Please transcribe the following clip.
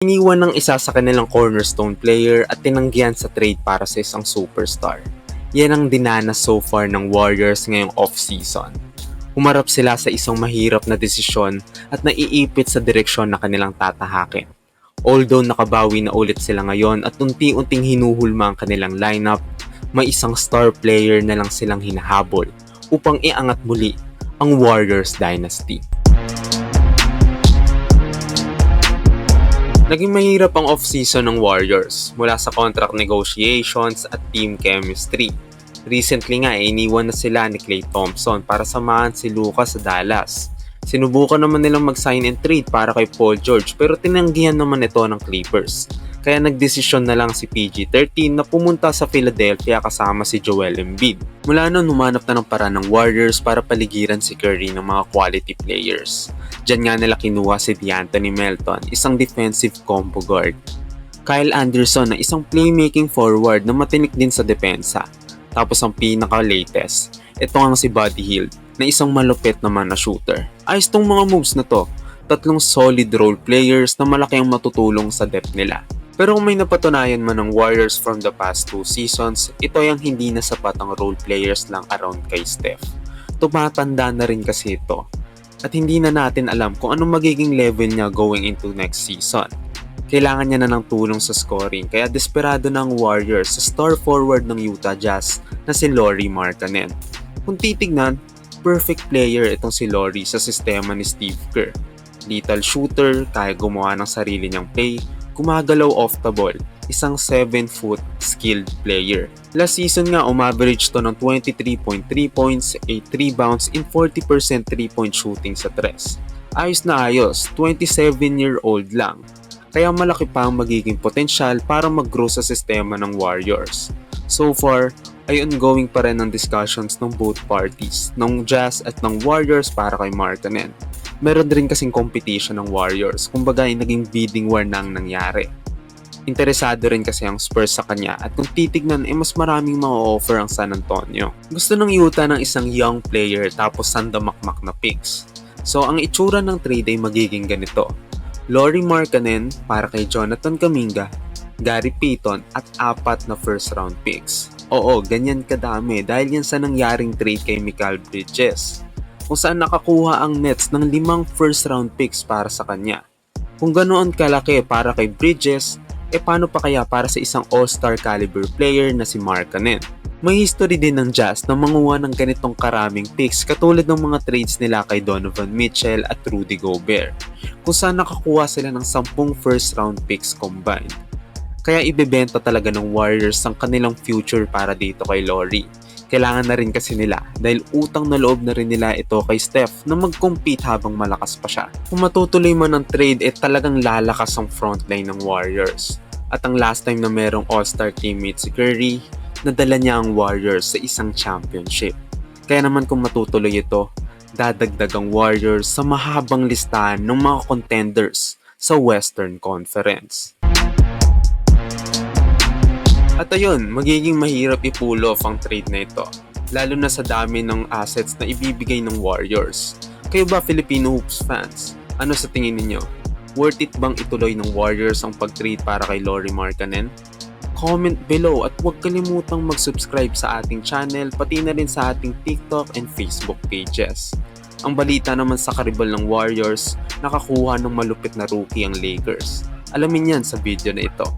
Iniwan ng isa sa kanilang cornerstone player at tinanggihan sa trade para sa isang superstar. Yan ang dinanas so far ng Warriors ngayong off-season. Humarap sila sa isang mahirap na desisyon at naiipit sa direksyon na kanilang tatahakin. Although nakabawi na ulit sila ngayon at unti-unting hinuhulma ang kanilang lineup, may isang star player na lang silang hinahabol upang iangat muli ang Warriors Dynasty. Naging mahirap ang off-season ng Warriors mula sa contract negotiations at team chemistry. Recently nga iniwan na sila ni Klay Thompson para samahan si Luka sa Dallas. Sinubukan naman nilang mag-sign and trade para kay Paul George pero tinanggihan naman ito ng Clippers. Kaya nagdesisyon na lang si PG-13 na pumunta sa Philadelphia kasama si Joel Embiid. Mula noon humanap na ng paraan ng Warriors para paligiran si Curry ng mga quality players. Diyan nga nila kinuha si DeAnthony Melton, isang defensive combo guard. Kyle Anderson na isang playmaking forward na matinik din sa depensa. Tapos ang pinaka-latest, ito ang si Buddy Hield na isang malupit naman na shooter. Ayos tong mga moves na to, tatlong solid role players na malaki ang matutulong sa depth nila. Pero kung may napatunayan man ng Warriors from the past 2 seasons, ito yung hindi na sapat ang role players lang around kay Steph. Tumatanda na rin kasi ito. At hindi na natin alam kung anong magiging level niya going into next season. Kailangan niya na ng tulong sa scoring kaya desperado na ang Warriors sa star forward ng Utah Jazz na si Lauri Markkanen. Kung titignan, perfect player itong si Lauri sa sistema ni Steve Kerr. Lethal shooter, kaya gumawa ng sarili niyang play, gumagalaw off the ball, isang 7-foot skilled player. Last season nga umaverage to ng 23.3 points, 8 rebounds, and 40% 3-point shooting sa tres. Ayos na ayos, 27-year-old lang. Kaya malaki pa ang magiging potensyal para mag-grow sa sistema ng Warriors. So far, ay ongoing pa rin ang discussions ng both parties, ng Jazz at ng Warriors para kay Markkanen. Meron din kasing competition ng Warriors, kumbaga ay naging bidding war na ang nangyari. Interesado rin kasi ang Spurs sa kanya at kung titignan mas maraming ma-offer ang San Antonio. Gusto ng Utah ng isang young player tapos sandamakmak na picks. So ang itsura ng trade ay magiging ganito. Lauri Markkanen para kay Jonathan Kuminga, Gary Payton at 4 na first round picks. Oo, ganyan kadami dahil yan sa nangyaring trade kay Mikal Bridges, kung saan nakakuha ang Nets ng 5 first round picks para sa kanya. Kung ganoon kalaki para kay Bridges, paano pa kaya para sa isang all-star caliber player na si Markkanen? May history din ng Jazz na manguha ng ganitong karaming picks katulad ng mga trades nila kay Donovan Mitchell at Rudy Gobert, kung saan nakakuha sila ng 10 first round picks combined. Kaya ibebenta talaga ng Warriors ang kanilang future para dito kay Lauri. Kailangan na rin kasi nila dahil utang na loob na rin nila ito kay Steph na mag-compete habang malakas pa siya. Kung matutuloy man ang trade talagang lalakas ang frontline ng Warriors. At ang last time na merong all-star teammate si Curry, nadala niya ang Warriors sa isang championship. Kaya naman kung matutuloy ito, dadagdag ang Warriors sa mahabang listahan ng mga contenders sa Western Conference. At ayun, magiging mahirap i-pull off ang trade na ito, lalo na sa dami ng assets na ibibigay ng Warriors. Kayo ba Filipino Hoops fans? Ano sa tingin ninyo? Worth it bang ituloy ng Warriors ang pag-trade para kay Lauri Markkanen? Comment below at huwag kalimutang mag-subscribe sa ating channel pati na rin sa ating TikTok and Facebook pages. Ang balita naman sa karibal ng Warriors, nakakuha ng malupit na rookie ang Lakers. Alamin yan sa video na ito.